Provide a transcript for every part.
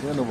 ಏನು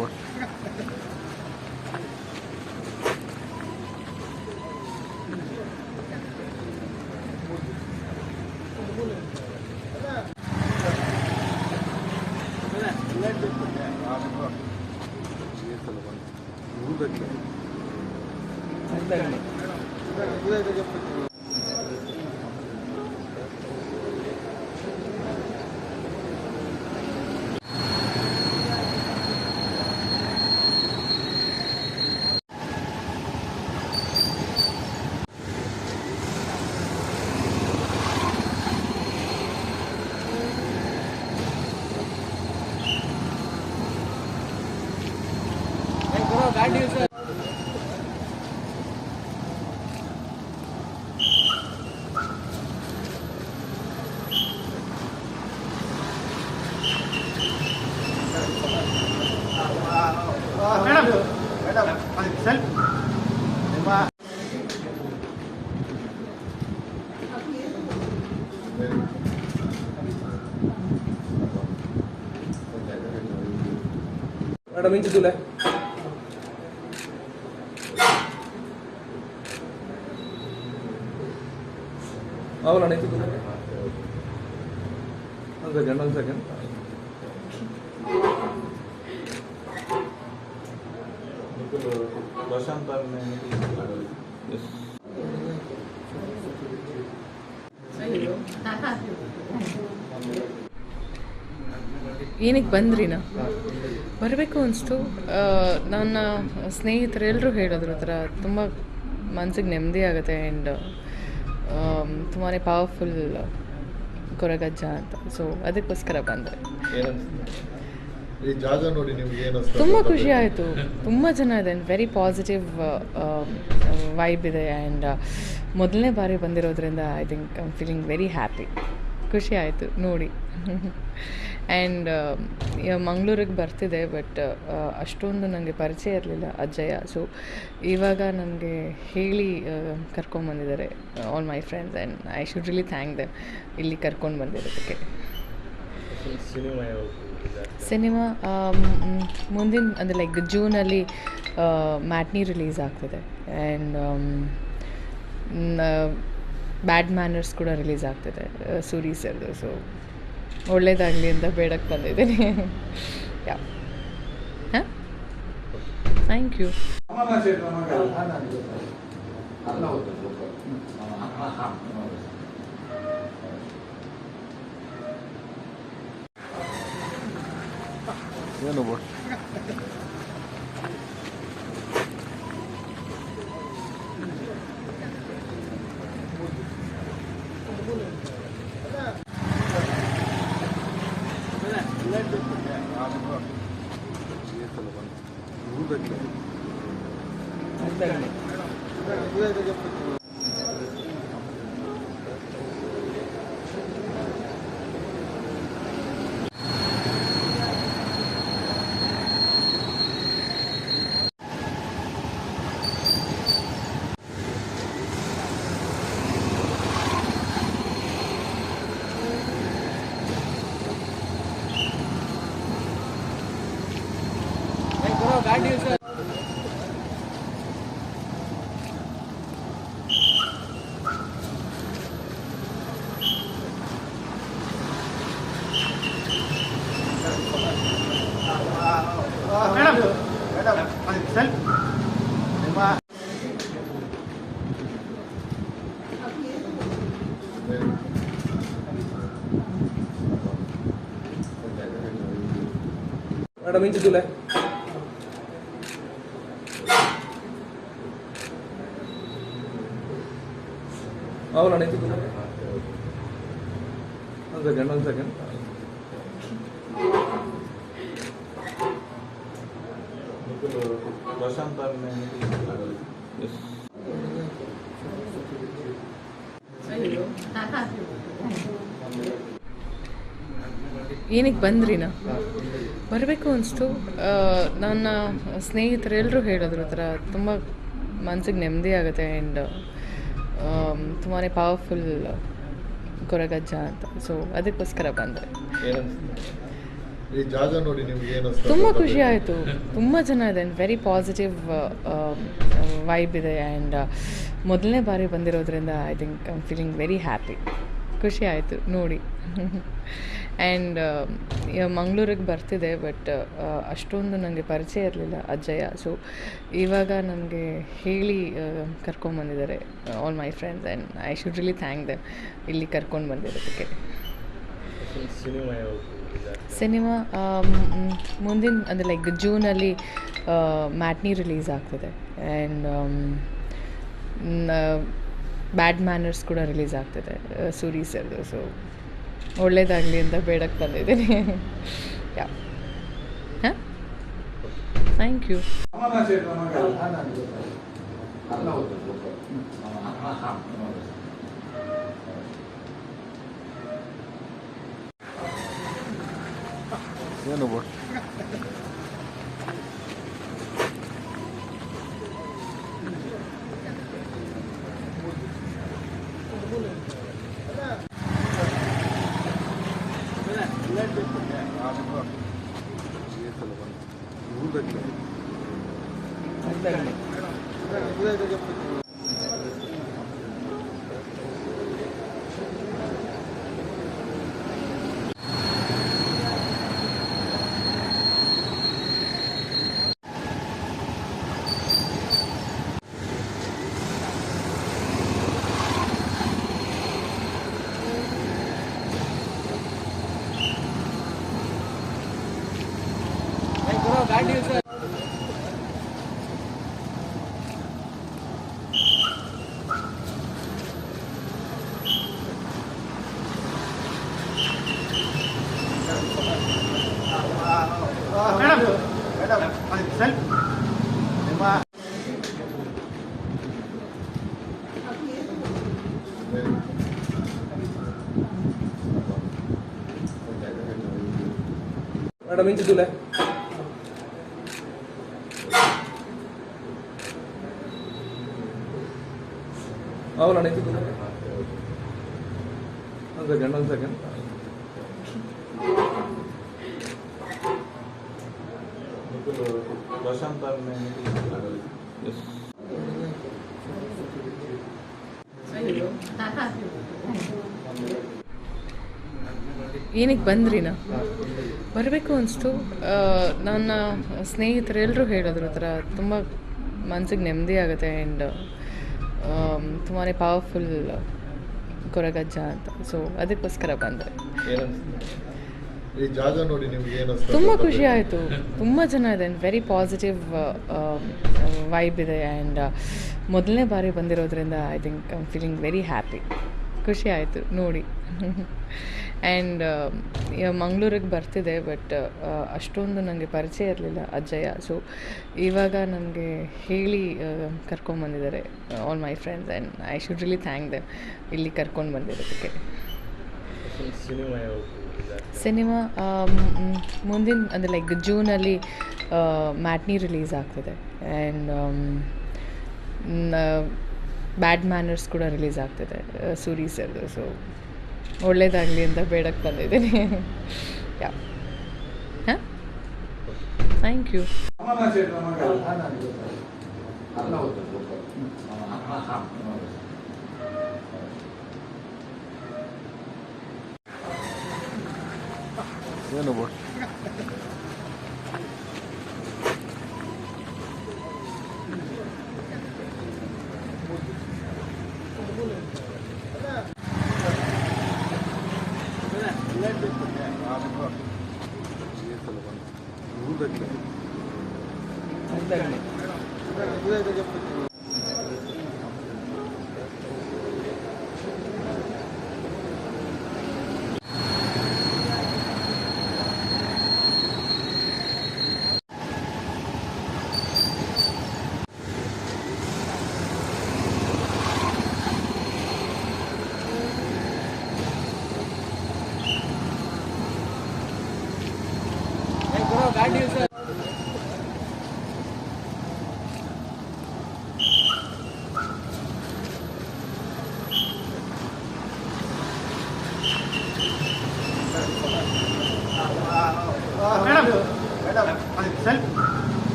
madam inch तुला ಅವಲ್ಲ ಇಂಚ ತುಲ ಒಂದು ಸೆಕೆಂಡ್ ಪ್ರಶಾಂತ್ ಏನಕ್ಕೆ ಬಂದ್ರಿನ ಬರಬೇಕು ಅನಿಸ್ತು. ನನ್ನ ಸ್ನೇಹಿತರೆಲ್ಲರೂ ಹೇಳಿದ್ರು ಆ ಥರ ತುಂಬ ಮನಸ್ಸಿಗೆ ನೆಮ್ಮದಿ ಆಗುತ್ತೆ ಆ್ಯಂಡ್ ತುಂಬಾ ಪವರ್ಫುಲ್ ಕೊರಗಜ್ಜ ಅಂತ. ಸೊ ಅದಕ್ಕೋಸ್ಕರ ಬಂದೆ. ತುಂಬ ಖುಷಿ ಆಯಿತು. ತುಂಬ ಚೆನ್ನಾಗಿದೆ ಆ್ಯಂಡ್ ವೆರಿ ಪಾಸಿಟಿವ್ ವೈಬ್ ಇದೆ ಆ್ಯಂಡ್ ಮೊದಲನೇ ಬಾರಿ ಬಂದಿರೋದ್ರಿಂದ I think I am feeling very happy. ಖುಷಿ ಆಯಿತು ನೋಡಿ. ಆ್ಯಂಡ್ ಮಂಗಳೂರಿಗೆ ಬರ್ತಿದೆ ಬಟ್ ಅಷ್ಟೊಂದು ನನಗೆ ಪರಿಚಯ ಇರಲಿಲ್ಲ ಅಜ್ಜಯ್ಯ. ಸೊ ಇವಾಗ ನನಗೆ ಹೇಳಿ ಕರ್ಕೊಂಡ್ಬಂದಿದ್ದಾರೆ all my friends and I should really thank them ಇಲ್ಲಿ ಕರ್ಕೊಂಡು ಬಂದಿರೋದಕ್ಕೆ. ಸಿನಿಮಾ ಮುಂದಿನ ಅಂದರೆ ಲೈಕ್ ಜೂನಲ್ಲಿ ಮ್ಯಾಟ್ನಿ ರಿಲೀಸ್ ಆಗ್ತಿದೆ ಆ್ಯಂಡ್ ಬ್ಯಾಡ್ ಮ್ಯಾನರ್ಸ್ ಕೂಡ ರಿಲೀಸ್ ಆಗ್ತಿದೆ ಸೂರಿ ಸರ್ದು. ಸೊ ಒಳ್ಳೇದಾಗಲಿ ಅಂತ ಬೇಡಕ್ಕೆ ಬಂದಿದ್ದೀನಿ. ಯಾ ಹಾಂ ಥ್ಯಾಂಕ್ ಯು. ಏನು ಗಾಡಿ ಸರ್ मैडम इंच तुला ಅವಲ್ಲ ಇಂಚ ತುಲ ಒಂದು ಸೆಕೆಂಡ್ ಪ್ರಶಾಂತ್ ಏನಕ್ಕೆ ಬಂದ್ರಿನ ಬರಬೇಕು ಅನಿಸ್ತು. ನನ್ನ ಸ್ನೇಹಿತರೆಲ್ಲರೂ ಹೇಳಿದ್ರು ಆ ಥರ ತುಂಬ ಮನಸ್ಸಿಗೆ ನೆಮ್ಮದಿ ಆಗುತ್ತೆ ಆ್ಯಂಡ್ ತುಂಬಾ ಪವರ್ಫುಲ್ ಕೊರಗಜ್ಜ ಅಂತ. ಸೊ ಅದಕ್ಕೋಸ್ಕರ ಬಂದೆ. ಈ ಜಾಗ ನೋಡಿ ನಿಮ್ಗೆ ಏನು ಅನ್ಸ್ತು? ತುಂಬ ಖುಷಿ ಆಯಿತು. ತುಂಬ ಚೆನ್ನಾಗಿದೆ ಆ್ಯಂಡ್ ವೆರಿ ಪಾಸಿಟಿವ್ ವೈಬ್ ಇದೆ ಆ್ಯಂಡ್ ಮೊದಲನೇ ಬಾರಿ ಬಂದಿರೋದ್ರಿಂದ I think I am feeling very happy. ಖುಷಿ ಆಯಿತು ನೋಡಿ. ಆ್ಯಂಡ್ ಮಂಗಳೂರಿಗೆ ಬರ್ತಿದೆ, ಬಟ್ ಅಷ್ಟೊಂದು ನನಗೆ ಪರಿಚಯ ಇರಲಿಲ್ಲ ಅಜ್ಜಯ್ಯ. ಸೊ ಇವಾಗ ನನಗೆ ಹೇಳಿ ಕರ್ಕೊಂಬಂದಿದ್ದಾರೆ all my friends and I should really thank them ಇಲ್ಲಿ ಕರ್ಕೊಂಡು ಬಂದಿರೋದಕ್ಕೆ. ಸಿನಿಮಾ ಮುಂದಿನ ಅಂದರೆ ಲೈಕ್ ಜೂನಲ್ಲಿ ಮ್ಯಾಟ್ನಿ ರಿಲೀಸ್ ಆಗ್ತಿದೆ ಆ್ಯಂಡ್ ಬ್ಯಾಡ್ ಮ್ಯಾನರ್ಸ್ ಕೂಡ ರಿಲೀಸ್ ಆಗ್ತಿದೆ ಸೂರಿ ಸರ್ದು. ಸೊ ಒಳ್ಳೇದಾಗಲಿ ಅಂತ ಬೇಡಕ್ಕೆ ಬಂದಿದ್ದೀನಿ. ಯಾ ಹಾಂ, ಥ್ಯಾಂಕ್ ಯು. ಏನು ಬೋಟ್ ಮೇಡಮ್ ಇಂಚು ತುಲೆ. ಅವಲ್ಲ ಇಂಚು ತುಲೆ. ಒಂದು ಸೆಕೆಂಡ್. ಪ್ರಶಾಂತ್ ಏನಕ್ಕೆ ಬಂದ್ರಿನಾ? ಬರಬೇಕು ಅನಿಸ್ತು. ನನ್ನ ಸ್ನೇಹಿತರೆಲ್ಲರೂ ಹೇಳಿದ್ರು ಥರ ತುಂಬ ಮನಸ್ಸಿಗೆ ನೆಮ್ಮದಿ ಆಗುತ್ತೆ ಆ್ಯಂಡ್ ತುಂಬಾ ಪವರ್ಫುಲ್ ಕೊರಗಜ್ಜ ಅಂತ. ಸೊ ಅದಕ್ಕೋಸ್ಕರ ಬಂದೆ. ಈ ಜಾಗ ನೋಡಿ ನಿಮ್ಗೆ ಏನು ಅನ್ಸ್ತು? ತುಂಬ ಖುಷಿ ಆಯಿತು. ತುಂಬ ಚೆನ್ನಾಗಿದೆ ಆ್ಯಂಡ್ ವೆರಿ ಪಾಸಿಟಿವ್ ವೈಬ್ ಇದೆ ಆ್ಯಂಡ್ ಮೊದಲನೇ ಬಾರಿ ಬಂದಿರೋದ್ರಿಂದ I think I am feeling very happy. ಖುಷಿ ಆಯಿತು ನೋಡಿ. ಆ್ಯಂಡ್ ಮಂಗಳೂರಿಗೆ ಬರ್ತಿದೆ, ಬಟ್ ಅಷ್ಟೊಂದು ನನಗೆ ಪರಿಚಯ ಇರಲಿಲ್ಲ ಅಜ್ಜಯ್ಯ. ಸೊ ಇವಾಗ ನನಗೆ ಹೇಳಿ ಕರ್ಕೊಂಬಂದಿದ್ದಾರೆ all my friends and I should really thank them ಇಲ್ಲಿ ಕರ್ಕೊಂಡು ಬಂದಿರೋದಕ್ಕೆ. ಸಿನಿಮಾ ಮುಂದಿನ ಅಂದರೆ ಲೈಕ್ ಜೂನಲ್ಲಿ ಮ್ಯಾಟ್ನಿ ರಿಲೀಸ್ ಆಗ್ತಿದೆ ಆ್ಯಂಡ್ ಬ್ಯಾಡ್ ಮ್ಯಾನರ್ಸ್ ಕೂಡ ರಿಲೀಸ್ ಆಗ್ತಿದೆ ಸೂರಿ ಸರ್ದು. ಸೊ ಒಳ್ಳೇದಾಗಲಿ ಅಂತ ಬೇಡಕ್ಕೆ ಬಂದಿದ್ದೀನಿ. ಯಾ ಹಾಂ, ಥ್ಯಾಂಕ್ ಯು. ಏನು ಬೋಟ್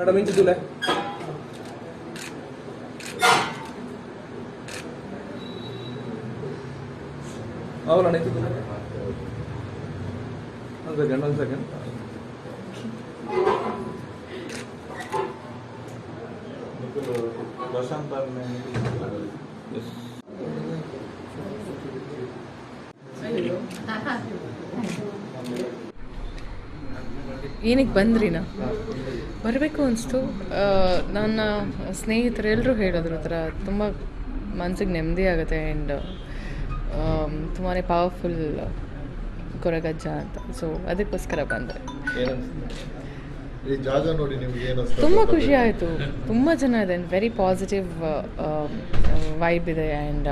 ಮೇಡಮ್ ಇಂಚು ತುಲೆ ಅವಲ್ಲ ಇಂಚು ತುಲೆ ಒಂದು ಸೆಕೆಂಡ್ ಪ್ರಶಾಂತ್ ಎಸ್ ಏನಕ್ಕೆ ಬಂದ್ರಿನಾ ಬರಬೇಕು ಅನಿಸ್ತು. ನನ್ನ ಸ್ನೇಹಿತರೆಲ್ಲರೂ ಹೇಳಿದ್ರು ಥರ ತುಂಬ ಮನಸ್ಸಿಗೆ ನೆಮ್ಮದಿ ಆಗುತ್ತೆ ಆ್ಯಂಡ್ ತುಂಬಾ ಪವರ್ಫುಲ್ ಕೊರಗಜ್ಜ ಅಂತ. ಸೊ ಅದಕ್ಕೋಸ್ಕರ ಬಂದೆ. ಈ ಜಾಗ ನೋಡಿ ನಿಮ್ಗೆ ಏನು ಅನ್ಸ್ತು? ತುಂಬ ಖುಷಿ ಆಯಿತು. ತುಂಬ ಚೆನ್ನಾಗಿದೆ ಆ್ಯಂಡ್ ವೆರಿ ಪಾಸಿಟಿವ್ ವೈಬ್ ಇದೆ ಆ್ಯಂಡ್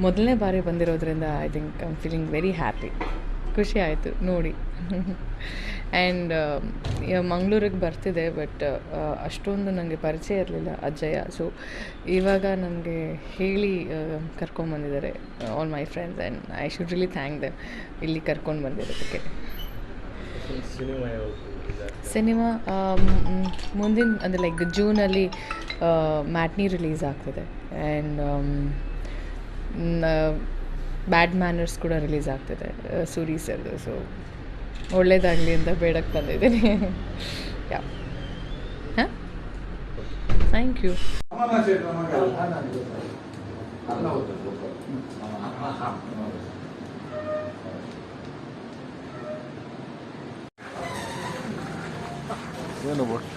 ಮೊದಲನೇ ಬಾರಿ ಬಂದಿರೋದ್ರಿಂದ I think I am feeling very happy. ಖುಷಿ ಆಯಿತು ನೋಡಿ. ಆ್ಯಂಡ್ ಮಂಗಳೂರಿಗೆ ಬರ್ತಿದೆ, ಬಟ್ ಅಷ್ಟೊಂದು ನನಗೆ ಪರಿಚಯ ಇರಲಿಲ್ಲ ಅಜ್ಜಯ್ಯ. ಸೊ ಇವಾಗ ನನಗೆ ಹೇಳಿ ಕರ್ಕೊಂಬಂದಿದ್ದಾರೆ all my friends and I should really thank them ಇಲ್ಲಿ ಕರ್ಕೊಂಡು ಬಂದಿರೋದಕ್ಕೆ. ಸಿನಿಮಾ ಮುಂದಿನ ಅಂದರೆ ಲೈಕ್ ಜೂನಲ್ಲಿ ಮ್ಯಾಟ್ನಿ ರಿಲೀಸ್ ಆಗ್ತಿದೆ ಆ್ಯಂಡ್ ಬ್ಯಾಡ್ ಮ್ಯಾನರ್ಸ್ ಕೂಡ ರಿಲೀಸ್ ಆಗ್ತಿದೆ ಸೂರಿ ಸರ್ದು. ಸೊ ಒಳ್ಳೇದಾಗಲಿ ಅಂತ ಬೇಡಕ್ಕೆ ಬಂದಿದ್ದೀನಿ. ಯಾ ಹಾಂ, ಥ್ಯಾಂಕ್ ಯು. ಏನು ಬೋಟ್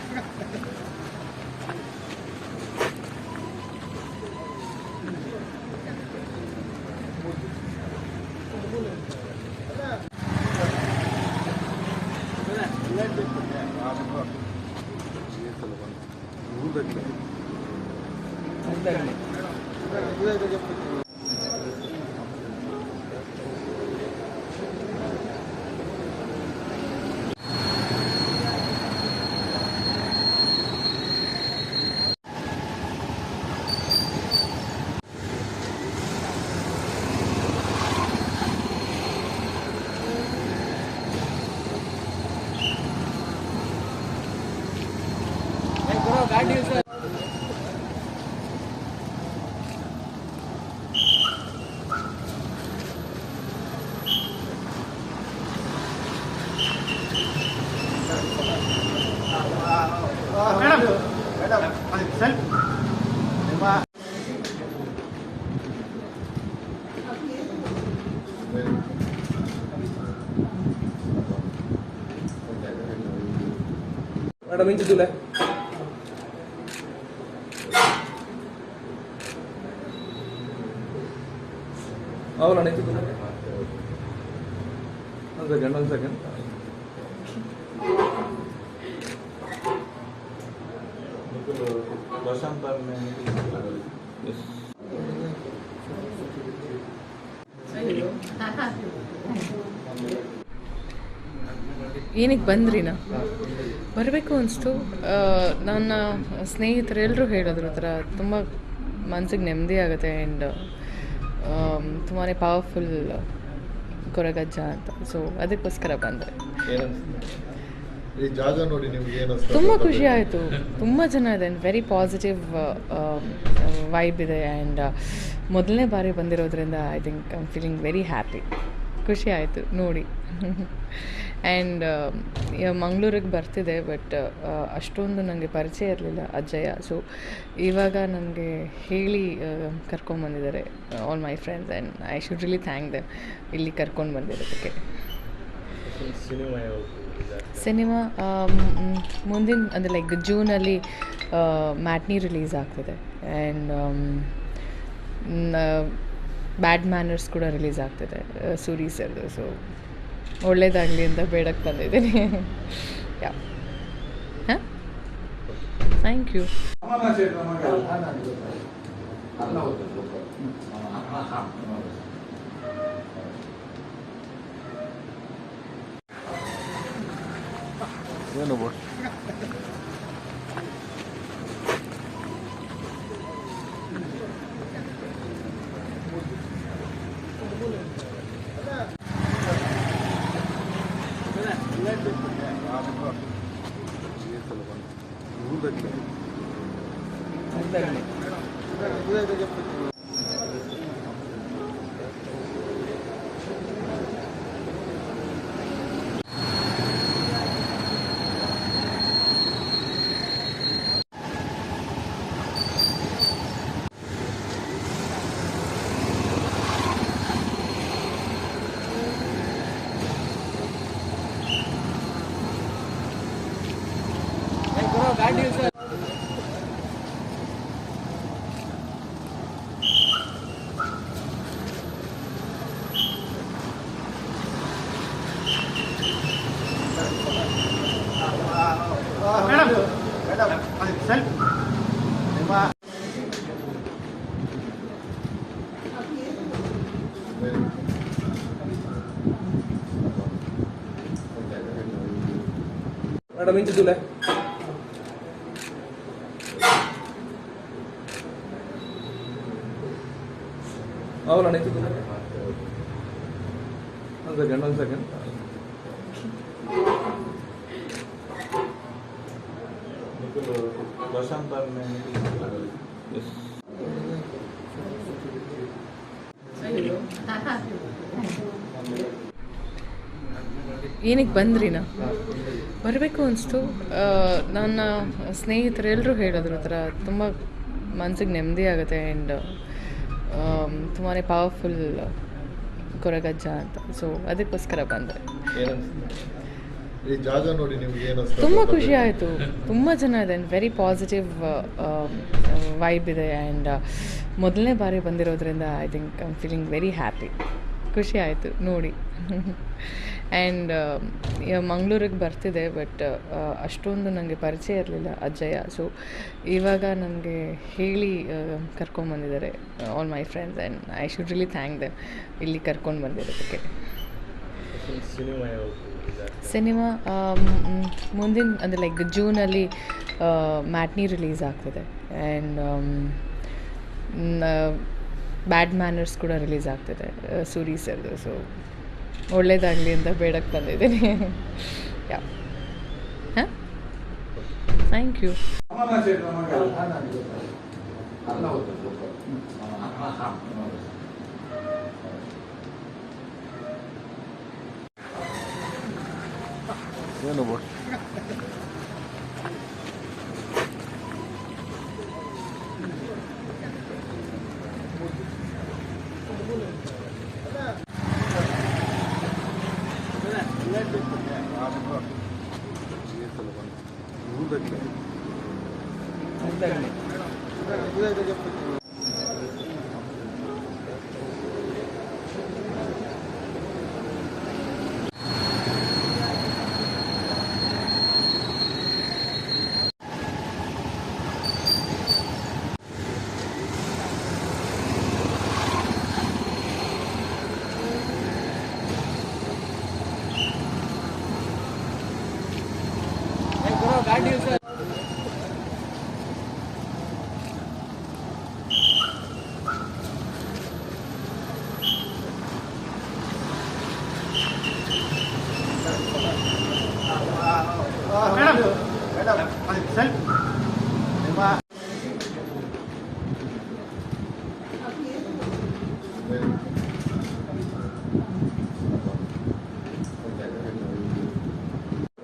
ಮೇಡಮ್ ಇಂಚು ತುಲೆ ಅವಲ್ಲ ಇಂಚು ತುಲೆ ಒಂದು ಸೆಕೆಂಡ್ ಪ್ರಶಾಂತ್ ಎಸ್ ಏನಕ್ಕೆ ಬಂದ್ರಿನಾ ಬರಬೇಕು ಅನಿಸ್ತು. ನನ್ನ ಸ್ನೇಹಿತರೆಲ್ಲರೂ ಹೇಳಿದ್ರು ಥರ ತುಂಬ ಮನಸ್ಸಿಗೆ ನೆಮ್ಮದಿ ಆಗುತ್ತೆ ಆ್ಯಂಡ್ ತುಂಬಾ ಪವರ್ಫುಲ್ ಕೊರಗಜ್ಜ ಅಂತ. ಸೊ ಅದಕ್ಕೋಸ್ಕರ ಬಂದೆ. ಈ ಜಾಗ ನೋಡಿ ನಿಮ್ಗೆ ಏನು ಅನ್ಸ್ತು? ತುಂಬ ಖುಷಿ ಆಯಿತು. ತುಂಬ ಚೆನ್ನಾಗಿದೆ ಆ್ಯಂಡ್ ವೆರಿ ಪಾಸಿಟಿವ್ ವೈಬ್ ಇದೆ ಆ್ಯಂಡ್ ಮೊದಲನೇ ಬಾರಿ ಬಂದಿರೋದ್ರಿಂದ I think I am feeling very happy. ಖುಷಿ ಆಯಿತು ನೋಡಿ. ಆ್ಯಂಡ್ ಮಂಗಳೂರಿಗೆ ಬರ್ತಿದೆ, ಬಟ್ ಅಷ್ಟೊಂದು ನನಗೆ ಪರಿಚಯ ಇರಲಿಲ್ಲ ಅಜ್ಜಯ್ಯ. ಸೊ ಇವಾಗ ನನಗೆ ಹೇಳಿ ಕರ್ಕೊಂಬಂದಿದ್ದಾರೆ all my friends and I should really thank them ಇಲ್ಲಿ ಕರ್ಕೊಂಡು ಬಂದಿರೋದಕ್ಕೆ. ಸಿನಿಮಾ ಮುಂದಿನ ಅಂದರೆ ಲೈಕ್ ಜೂನಲ್ಲಿ ಮ್ಯಾಟ್ನಿ ರಿಲೀಸ್ ಆಗ್ತಿದೆ ಆ್ಯಂಡ್ ಬ್ಯಾಡ್ ಮ್ಯಾನರ್ಸ್ ಕೂಡ ರಿಲೀಸ್ ಆಗ್ತಿದೆ ಸೂರಿ ಸರ್ದು. ಸೊ ಒಳ್ಳೇದಾಗಲಿ ಅಂತ ಬೇಡಕ್ಕೆ ಬಂದಿದ್ದೀನಿ. ಯಾ ಹಾಂ, ಥ್ಯಾಂಕ್ ಯು. ಏನು ಬೋಟ್ ಮೇಡಮ್ ಇಂಚು ತುಲೆ ಅವಲ್ಲ ಇಂಚು ತುಲೆ ಒಂದು ಸೆಕೆಂಡ್ ಎಸ್ ಏನಕ್ಕೆ ಬಂದ್ರಿನಾ ಬರಬೇಕು ಅನಿಸ್ತು. ನನ್ನ ಸ್ನೇಹಿತರೆಲ್ಲರೂ ಹೇಳಿದ್ರು ಥರ ತುಂಬ ಮನಸ್ಸಿಗೆ ನೆಮ್ಮದಿ ಆಗುತ್ತೆ ಆ್ಯಂಡ್ ತುಂಬಾ ಪವರ್ಫುಲ್ ಕೊರಗಜ್ಜ ಅಂತ. ಸೊ ಅದಕ್ಕೋಸ್ಕರ ಬಂದೆ. ಈ ಜಾಗ ನೋಡಿ ನಿಮ್ಗೆ ಏನು ಅನ್ಸ್ತು? ತುಂಬ ಖುಷಿ ಆಯಿತು. ತುಂಬ ಚೆನ್ನಾಗಿದೆ ಆ್ಯಂಡ್ ವೆರಿ ಪಾಸಿಟಿವ್ ವೈಬ್ ಇದೆ ಆ್ಯಂಡ್ ಮೊದಲನೇ ಬಾರಿ ಬಂದಿರೋದ್ರಿಂದ I think I am feeling very happy. ಖುಷಿ ಆಯಿತು ನೋಡಿ. ಆ್ಯಂಡ್ ಮಂಗಳೂರಿಗೆ ಬರ್ತಿದೆ, ಬಟ್ ಅಷ್ಟೊಂದು ನನಗೆ ಪರಿಚಯ ಇರಲಿಲ್ಲ ಅಜ್ಜಯ್ಯ. ಸೊ ಇವಾಗ ನನಗೆ ಹೇಳಿ ಕರ್ಕೊಂಡ್ಬಂದಿದ್ದಾರೆ all my friends and I should really thank them ಇಲ್ಲಿ ಕರ್ಕೊಂಡು ಬಂದಿರೋದಕ್ಕೆ. ಸಿನಿಮಾ ಮುಂದಿನ ಅಂದರೆ ಲೈಕ್ ಜೂನಲ್ಲಿ ಮ್ಯಾಟ್ನಿ ರಿಲೀಸ್ ಆಗ್ತಿದೆ ಆ್ಯಂಡ್ ಬ್ಯಾಡ್ ಮ್ಯಾನರ್ಸ್ ಕೂಡ ರಿಲೀಸ್ ಆಗ್ತಿದೆ ಸೂರಿ ಸರ್ದು. ಸೊ ಒಳ್ಳೇದಾಗಲಿ ಅಂತ ಬೇಡಕ್ಕೆ ಬಂದಿದ್ದೀನಿ. ಯಾ ಹಾಂ, ಥ್ಯಾಂಕ್ ಯು. ಏನು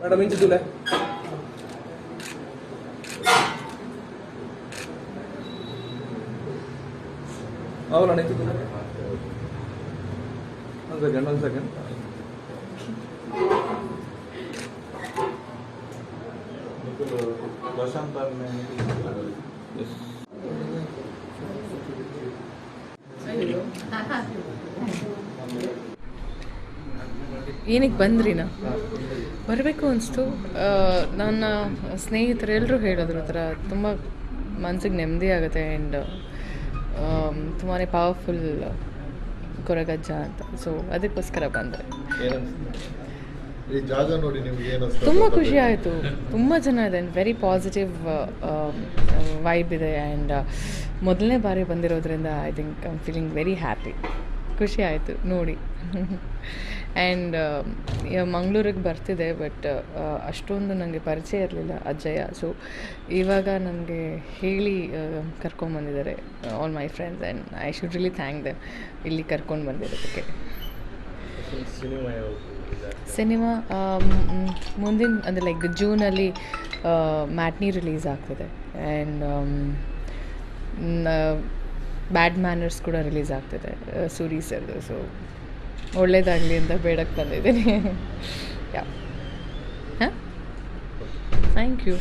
ಮೇಡಮ್ ಇಂಚು ತುಲೆ ಅವಲ್ಲ ಇಂಚು ತುಲೆ ಒಂದು ಸೆಕೆಂಡ್ ಎಸ್ ಏನಕ್ಕೆ ಬಂದ್ರಿನಾ ಬರಬೇಕು ಅನಿಸ್ತು. ನನ್ನ ಸ್ನೇಹಿತರೆಲ್ಲರೂ ಹೇಳಿದ್ರು ಥರ ತುಂಬ ಮನಸ್ಸಿಗೆ ನೆಮ್ಮದಿ ಆಗುತ್ತೆ ಆ್ಯಂಡ್ ತುಂಬಾ ಪವರ್ಫುಲ್ ಕೊರಗಜ್ಜ ಅಂತ. ಸೊ ಅದಕ್ಕೋಸ್ಕರ ಬಂದೆ. ಈ ಜಾಗ ನೋಡಿ ನಿಮ್ಗೆ ಏನು ಅನ್ಸ್ತು? ತುಂಬ ಖುಷಿ ಆಯಿತು. ತುಂಬ ಚೆನ್ನಾಗಿದೆ ಆ್ಯಂಡ್ ವೆರಿ ಪಾಸಿಟಿವ್ ವೈಬ್ ಇದೆ ಆ್ಯಂಡ್ ಮೊದಲನೇ ಬಾರಿ ಬಂದಿರೋದ್ರಿಂದ I think I am feeling very happy. ಖುಷಿ ಆಯಿತು ನೋಡಿ. ಆ್ಯಂಡ್ ಮಂಗಳೂರಿಗೆ ಬರ್ತಿದೆ, ಬಟ್ ಅಷ್ಟೊಂದು ನನಗೆ ಪರಿಚಯ ಇರಲಿಲ್ಲ ಅಜ್ಜಯ್ಯ. ಸೊ ಇವಾಗ ನನಗೆ ಹೇಳಿ ಕರ್ಕೊಂಬಂದಿದ್ದಾರೆ all my friends, and I should really thank them ಇಲ್ಲಿ ಕರ್ಕೊಂಡು ಬಂದಿರೋದಕ್ಕೆ. ಸಿನಿಮಾ ಮುಂದಿನ ಅಂದರೆ ಲೈಕ್ ಜೂನಲ್ಲಿ ಮ್ಯಾಟ್ನಿ ರಿಲೀಸ್ ಆಗ್ತಿದೆ, ಆ್ಯಂಡ್ ಬ್ಯಾಡ್ ಮ್ಯಾನರ್ಸ್ ಕೂಡ ರಿಲೀಸ್ ಆಗ್ತಿದೆ ಸೂರಿ ಸರ್ದು. ಸೊ ಒಳ್ಳೇದಾಗಲಿ ಅಂತ ಬೇಡಕ್ಕೆ ಬಂದಿದ್ದೀನಿ. ಯಾ ಹಾಂ, ಥ್ಯಾಂಕ್ ಯು.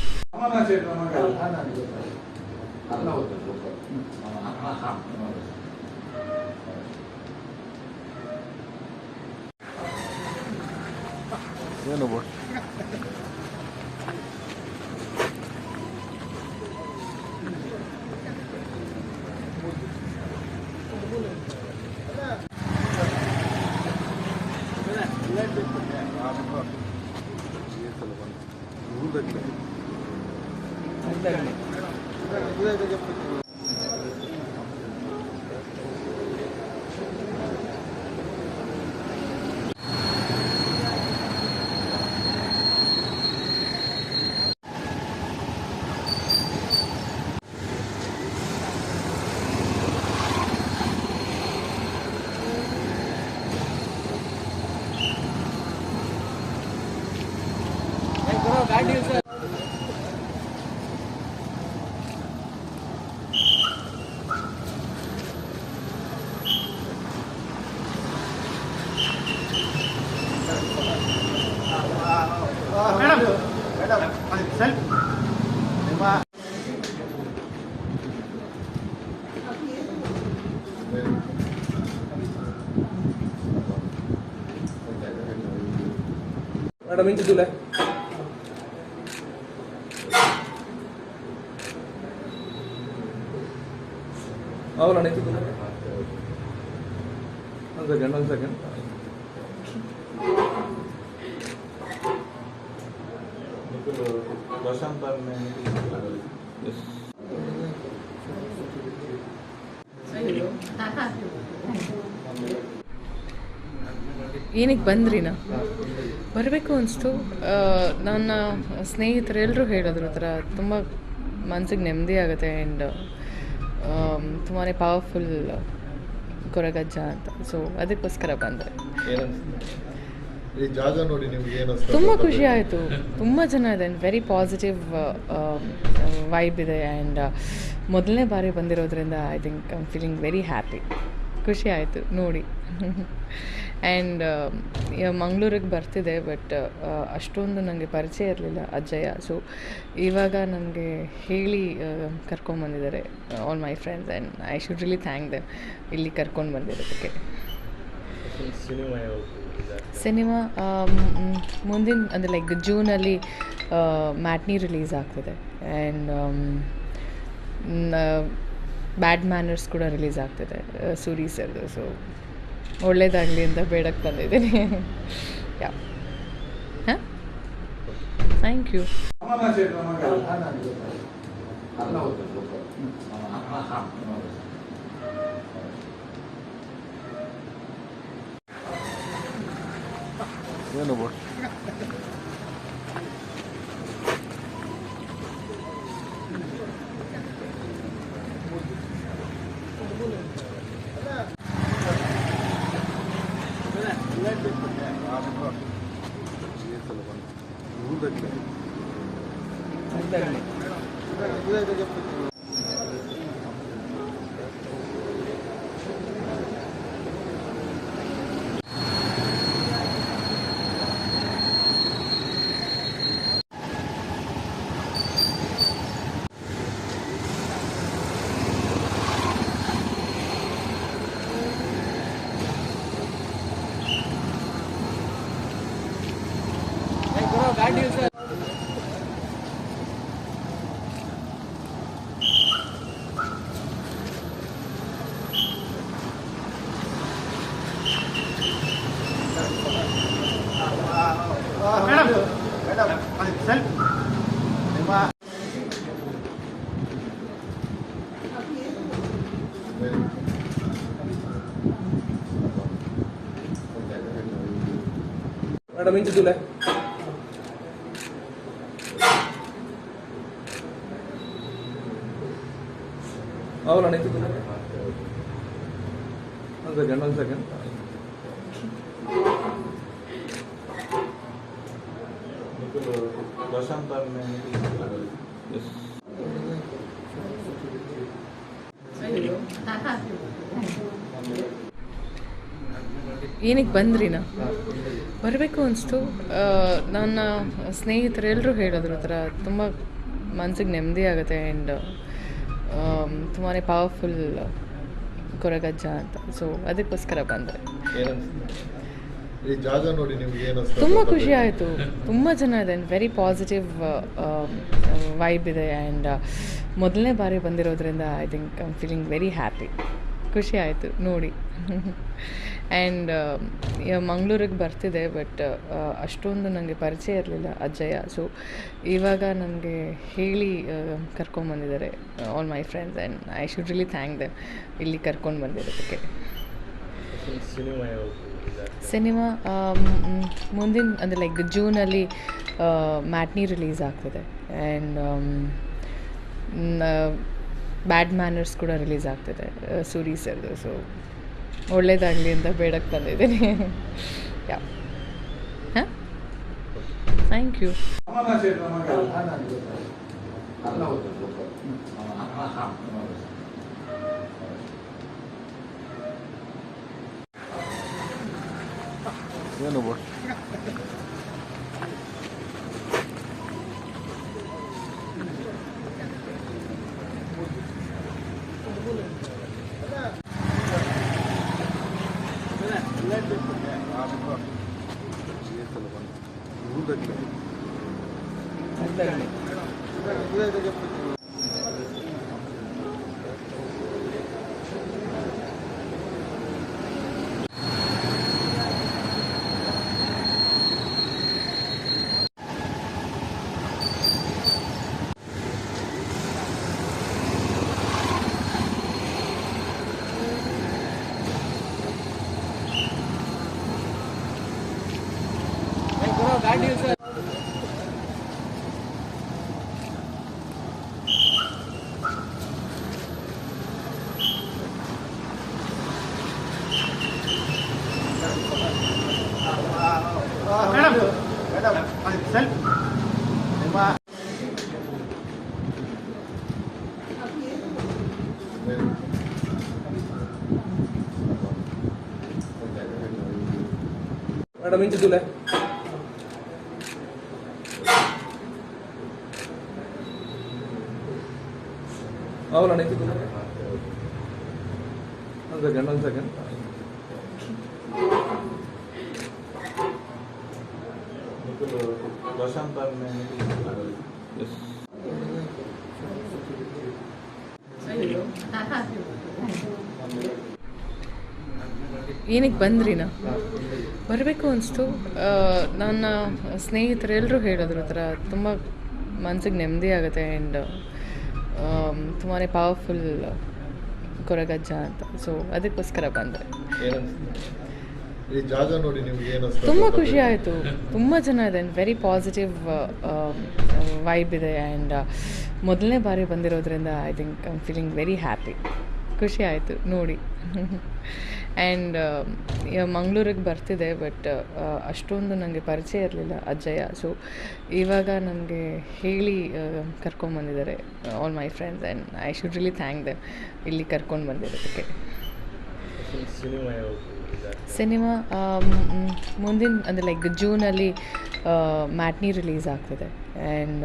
ಏನು ಬೋಟ್ ಮೇಡಮ್ ಇಂಚಿದ್ದುಲೆ ಅವಲ್ಲ ಇಂಚಿದ್ದುಲೆ ಒಂದು ಸೆಕೆಂಡ್ ಎಸ್. ಏನಕ್ಕೆ ಬಂದ್ರಿನಾ? ಬರಬೇಕು ಅನಿಸ್ತು. ನನ್ನ ಸ್ನೇಹಿತರೆಲ್ಲರೂ ಹೇಳಿದ್ರು ಥರ ತುಂಬ ಮನಸ್ಸಿಗೆ ನೆಮ್ಮದಿ ಆಗುತ್ತೆ, ಆ್ಯಂಡ್ ತುಂಬಾ ಪವರ್ಫುಲ್ ಕೊರಗಜ್ಜ ಅಂತ. ಸೊ ಅದಕ್ಕೋಸ್ಕರ ಬಂದೆ. ಈ ಜಾಗ ನೋಡಿ ನಿಮ್ಗೆ ಏನು ಅನ್ಸ್ತು? ತುಂಬ ಖುಷಿ ಆಯಿತು. ತುಂಬ ಚೆನ್ನಾಗಿದೆ, ಆ್ಯಂಡ್ ವೆರಿ ಪಾಸಿಟಿವ್ ವೈಬ್ ಇದೆ, ಆ್ಯಂಡ್ ಮೊದಲನೇ ಬಾರಿ ಬಂದಿರೋದ್ರಿಂದ I think I am feeling very happy. ಖುಷಿ ಆಯಿತು ನೋಡಿ. ಆ್ಯಂಡ್ ಮಂಗಳೂರಿಗೆ ಬರ್ತಿದೆ, ಬಟ್ ಅಷ್ಟೊಂದು ನನಗೆ ಪರಿಚಯ ಇರಲಿಲ್ಲ ಅಜ್ಜಯ್ಯ. ಸೊ ಇವಾಗ ನನಗೆ ಹೇಳಿ ಕರ್ಕೊಂಬಂದಿದ್ದಾರೆ all my friends, and I should really thank them ಇಲ್ಲಿ ಕರ್ಕೊಂಡು ಬಂದಿರೋದಕ್ಕೆ. ಸಿನಿಮಾ ಮುಂದಿನ ಅಂದರೆ ಲೈಕ್ ಜೂನಲ್ಲಿ ಮ್ಯಾಟ್ನಿ ರಿಲೀಸ್ ಆಗ್ತಿದೆ, ಆ್ಯಂಡ್ ಬ್ಯಾಡ್ ಮ್ಯಾನರ್ಸ್ ಕೂಡ ರಿಲೀಸ್ ಆಗ್ತಿದೆ ಸೂರಿ ಸರ್ದು. ಸೊ ಒಳ್ಳೇದಾಗಲಿ ಅಂತ ಬೇಡಕ್ಕೆ ಬಂದಿದ್ದೀನಿ. ಯಾ ಹಾಂ, ಥ್ಯಾಂಕ್ ಯು. ಏನು ಬೋಟ್ मॅडम इंच तुला అవునా ఇంచు तुला 1 second ಪ್ರಶಾಂತ್ ಎಸ್ ಏನಕ್ಕೆ ಬಂದ್ರಿನಾ ಬರಬೇಕು ಅನಿಸ್ತು. ನನ್ನ ಸ್ನೇಹಿತರೆಲ್ಲರೂ ಹೇಳಿದ್ರು ಥರ ತುಂಬ ಮನಸ್ಸಿಗೆ ನೆಮ್ಮದಿ ಆಗುತ್ತೆ ಆ್ಯಂಡ್ ತುಂಬಾ ಪವರ್ಫುಲ್ ಕೊರಗಜ್ಜ ಅಂತ. ಸೊ ಅದಕ್ಕೋಸ್ಕರ ಬಂದೆ. ಈ ಜಾಗ ನೋಡಿ ನಿಮ್ಗೆ ಏನು ಅನ್ಸ್ತು? ತುಂಬ ಖುಷಿ ಆಯಿತು. ತುಂಬ ಚೆನ್ನಾಗಿದೆ ಆ್ಯಂಡ್ ವೆರಿ ಪಾಸಿಟಿವ್ ವೈಬ್ ಇದೆ ಆ್ಯಂಡ್ ಮೊದಲನೇ ಬಾರಿ ಬಂದಿರೋದ್ರಿಂದ I think I am feeling very happy. ಖುಷಿ ಆಯಿತು ನೋಡಿ. ಆ್ಯಂಡ್ ಮಂಗಳೂರಿಗೆ ಬರ್ತಿದೆ, ಬಟ್ ಅಷ್ಟೊಂದು ನನಗೆ ಪರಿಚಯ ಇರಲಿಲ್ಲ ಅಜ್ಜಯ್ಯ. ಸೊ ಇವಾಗ ನನಗೆ ಹೇಳಿ ಕರ್ಕೊಂಬಂದಿದ್ದಾರೆ all my friends and I should really thank them ಇಲ್ಲಿ ಕರ್ಕೊಂಡು ಬಂದಿರೋದಕ್ಕೆ. ಸಿನಿಮಾ ಮುಂದಿನ ಅಂದರೆ ಲೈಕ್ ಜೂನಲ್ಲಿ ಮ್ಯಾಟ್ನಿ ರಿಲೀಸ್ ಆಗ್ತಿದೆ ಆ್ಯಂಡ್ ಬ್ಯಾಡ್ ಮ್ಯಾನರ್ಸ್ ಕೂಡ ರಿಲೀಸ್ ಆಗ್ತಿದೆ ಸೂರಿ ಸರ್ದು. ಸೊ ಒಳ್ಳೇದಾಗಲಿ ಅಂತ ಬೇಡಕ್ಕೆ ಬಂದಿದ್ದೀನಿ. ಯಾ ಹಾಂ, ಥ್ಯಾಂಕ್ ಯು. ಏನು मॅडम इंच तुला అవునా ఇంచు तुला 1 second ಪ್ರಶಾಂತ್ ಎಸ್ ಏನಕ್ಕೆ ಬಂದ್ರಿನಾ ಬರಬೇಕು ಅನಿಸ್ತು. ನನ್ನ ಸ್ನೇಹಿತರೆಲ್ಲರೂ ಹೇಳಿದ್ರು ಥರ ತುಂಬ ಮನಸ್ಸಿಗೆ ನೆಮ್ಮದಿ ಆಗುತ್ತೆ ಆ್ಯಂಡ್ ತುಂಬಾ ಪವರ್ಫುಲ್ ಕೊರಗಜ್ಜ ಅಂತ. ಸೊ ಅದಕ್ಕೋಸ್ಕರ ಬಂದೆ. ಈ ಜಾಗ ನೋಡಿ ನಿಮ್ಗೆ ಏನು ಅನ್ಸ್ತು? ತುಂಬ ಖುಷಿ ಆಯಿತು. ತುಂಬ ಚೆನ್ನಾಗಿದೆ ಆ್ಯಂಡ್ ವೆರಿ ಪಾಸಿಟಿವ್ ವೈಬ್ ಇದೆ ಆ್ಯಂಡ್ ಮೊದಲನೇ ಬಾರಿ ಬಂದಿರೋದ್ರಿಂದ I think I am feeling very happy. ಖುಷಿ ಆಯಿತು ನೋಡಿ. ಆ್ಯಂಡ್ ಮಂಗಳೂರಿಗೆ ಬರ್ತಿದೆ, ಬಟ್ ಅಷ್ಟೊಂದು ನನಗೆ ಪರಿಚಯ ಇರಲಿಲ್ಲ ಅಜ್ಜಯ್ಯ. ಸೊ ಇವಾಗ ನನಗೆ ಹೇಳಿ ಕರ್ಕೊಂಬಂದಿದ್ದಾರೆ all my friends and I should really thank them ಇಲ್ಲಿ ಕರ್ಕೊಂಡು ಬಂದಿರೋದಕ್ಕೆ. ಸಿನಿಮಾ ಮುಂದಿನ ಅಂದರೆ ಲೈಕ್ ಜೂನಲ್ಲಿ ಮ್ಯಾಟ್ನಿ ರಿಲೀಸ್ ಆಗ್ತಿದೆ ಆ್ಯಂಡ್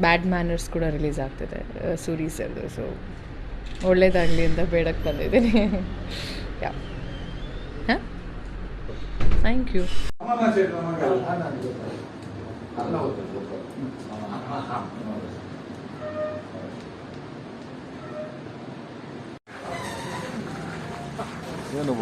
ಬ್ಯಾಡ್ ಮ್ಯಾನರ್ಸ್ ಕೂಡ ರಿಲೀಸ್ ಆಗ್ತಿದೆ ಸೂರಿ ಸರ್ದು. ಸೊ ಒಳ್ಳೇದಾಗಲಿ ಅಂತ ಬೇಡಕ್ಕೆ ಬಂದಿದ್ದೀನಿ. ಯಾ ಹಾಂ, ಥ್ಯಾಂಕ್ ಯು. ಏನು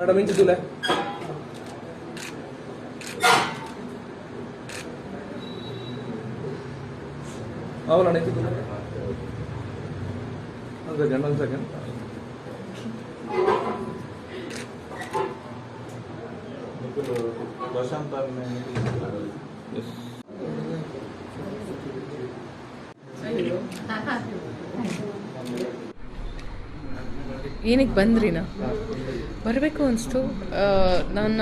ಮೇಡಮ್ ಇಂಚು ತುಲೆ ಅವಲಣ್ಣ ಇಂಚು ತುಲೆ ಒಂದು ಸೆಕೆಂಡ್ ಪ್ರಶಾಂತ್ ಎಸ್ ಏನಕ್ಕೆ ಬಂದ್ರಿನಾ ಬರಬೇಕು ಅನಿಸ್ತು. ನನ್ನ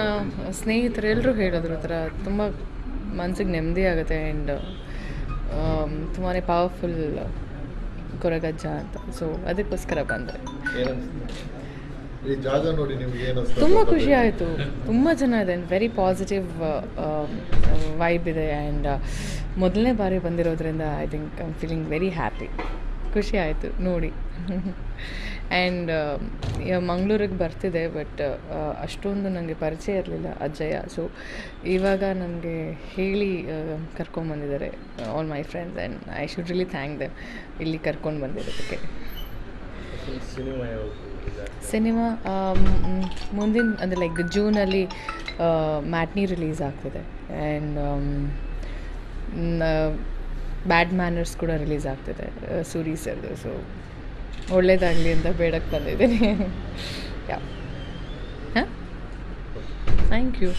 ಸ್ನೇಹಿತರೆಲ್ಲರೂ ಹೇಳಿದ್ರು ಆ ಥರ ತುಂಬ ಮನಸ್ಸಿಗೆ ನೆಮ್ಮದಿ ಆಗುತ್ತೆ ಆ್ಯಂಡ್ ತುಂಬಾ ಪವರ್ಫುಲ್ ಕೊರಗಜ್ಜ ಅಂತ. ಸೊ ಅದಕ್ಕೋಸ್ಕರ ಬಂದೆ. ಈ ಜಾಗ ನೋಡಿ ನಿಮ್ಗೆ ಏನು ಅನ್ಸ್ತು? ತುಂಬ ಖುಷಿ ಆಯಿತು. ತುಂಬ ಚೆನ್ನಾಗಿದೆ ಆ್ಯಂಡ್ ವೆರಿ ಪಾಸಿಟಿವ್ ವೈಬ್ ಇದೆ ಆ್ಯಂಡ್ ಮೊದಲನೇ ಬಾರಿ ಬಂದಿರೋದ್ರಿಂದ I think I am feeling very happy. ಖುಷಿ ಆಯಿತು ನೋಡಿ. ಆ್ಯಂಡ್ ಮಂಗಳೂರಿಗೆ ಬರ್ತಿದೆ, ಬಟ್ ಅಷ್ಟೊಂದು ನನಗೆ ಪರಿಚಯ ಇರಲಿಲ್ಲ ಅಜ್ಜಯ್ಯ. ಸೊ ಇವಾಗ ನನಗೆ ಹೇಳಿ ಕರ್ಕೊಂಡ್ಬಂದಿದ್ದಾರೆ all my friends and I should really thank them ಇಲ್ಲಿ ಕರ್ಕೊಂಡು ಬಂದಿರೋದಕ್ಕೆ. ಸಿನಿಮಾ ಮುಂದಿನ ಅಂದರೆ ಲೈಕ್ ಜೂನಲ್ಲಿ ಮ್ಯಾಟ್ನಿ ರಿಲೀಸ್ ಆಗ್ತಿದೆ ಆ್ಯಂಡ್ ಬ್ಯಾಡ್ ಮ್ಯಾನರ್ಸ್ ಕೂಡ ರಿಲೀಸ್ ಆಗ್ತಿದೆ ಸೂರಿ ಸರ್ದು. ಸೊ ಒಳ್ಳೇದಾಗಲಿ ಅಂತ ಬೇಡಕ್ಕೆ ಬಂದಿದ್ದೀನಿ. ಯಾ ಹಾಂ, ಥ್ಯಾಂಕ್ ಯು.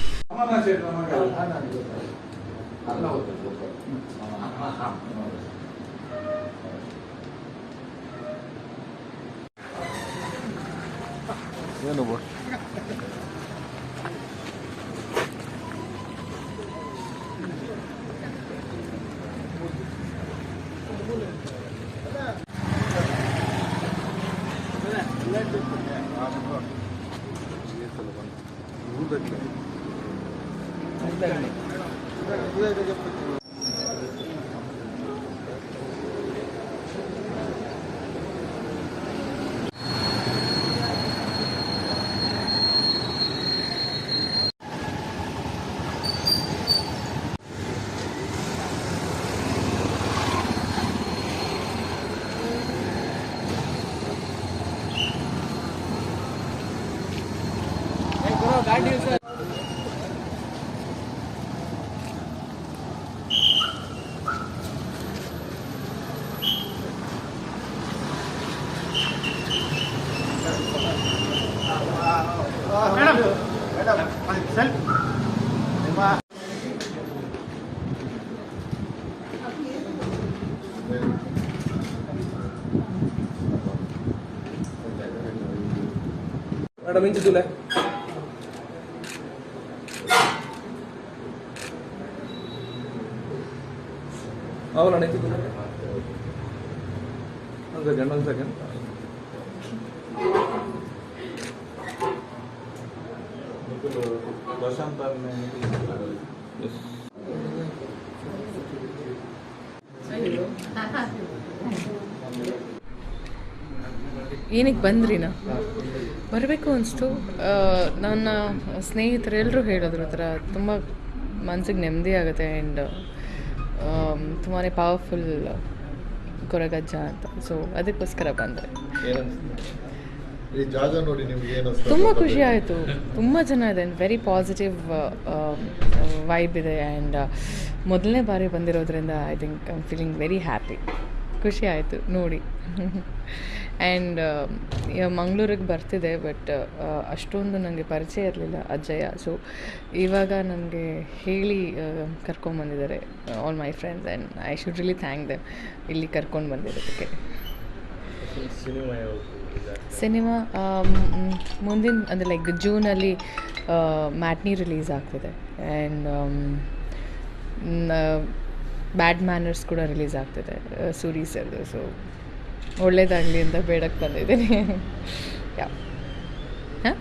ಏನು ಮೇಡಮ್ ಇಂಚು ತುಲೆ ಅವಲಣ್ಣ ಇಂಚು ತುಲೆ ಒಂದು ಸೆಕೆಂಡ್ ಪ್ರಶಾಂತ್ ಎಸ್ ಏನಕ್ಕೆ ಬಂದ್ರಿನಾ ಬರಬೇಕು ಅನಿಸ್ತು. ನನ್ನ ಸ್ನೇಹಿತರೆಲ್ಲರೂ ಹೇಳಿದ್ರು ಆ ಥರ ತುಂಬ ಮನಸ್ಸಿಗೆ ನೆಮ್ಮದಿ ಆಗುತ್ತೆ ಆ್ಯಂಡ್ ತುಂಬಾ ಪವರ್ಫುಲ್ ಕೊರಗಜ್ಜ ಅಂತ. ಸೊ ಅದಕ್ಕೋಸ್ಕರ ಬಂದೆ. ಈ ಜಾಗ ನೋಡಿ ನಿಮ್ಗೆ ಏನು ಅನ್ಸ್ತು? ತುಂಬ ಖುಷಿ ಆಯಿತು. ತುಂಬ ಚೆನ್ನಾಗಿದೆ ಆ್ಯಂಡ್ ವೆರಿ ಪಾಸಿಟಿವ್ ವೈಬ್ ಇದೆ ಆ್ಯಂಡ್ ಮೊದಲನೇ ಬಾರಿ ಬಂದಿರೋದ್ರಿಂದ I think I am feeling very happy. ಖುಷಿ ಆಯಿತು ನೋಡಿ. ಆ್ಯಂಡ್ ಮಂಗಳೂರಿಗೆ ಬರ್ತಿದೆ, ಬಟ್ ಅಷ್ಟೊಂದು ನನಗೆ ಪರಿಚಯ ಇರಲಿಲ್ಲ ಅಜ್ಜಯ್ಯ. ಸೊ ಇವಾಗ ನನಗೆ ಹೇಳಿ ಕರ್ಕೊಂಬಂದಿದ್ದಾರೆ all my friends, and I should really thank them ಇಲ್ಲಿ ಕರ್ಕೊಂಡು ಬಂದಿರೋದಕ್ಕೆ. ಸಿನಿಮಾ ಮುಂದಿನ ಅಂದರೆ ಲೈಕ್ ಜೂನಲ್ಲಿ ಮ್ಯಾಟ್ನಿ ರಿಲೀಸ್ ಆಗ್ತಿದೆ, ಆ್ಯಂಡ್ ಬ್ಯಾಡ್ ಮ್ಯಾನರ್ಸ್ ಕೂಡ ರಿಲೀಸ್ ಆಗ್ತಿದೆ ಸೂರಿ ಸರ್ದು. ಸೊ ಒಳ್ಳೇದಾಗಲಿ ಅಂತ ಬೇಡಕ್ಕೆ ಬಂದಿದ್ದೀನಿ. ಯಾ ಹಾಂ,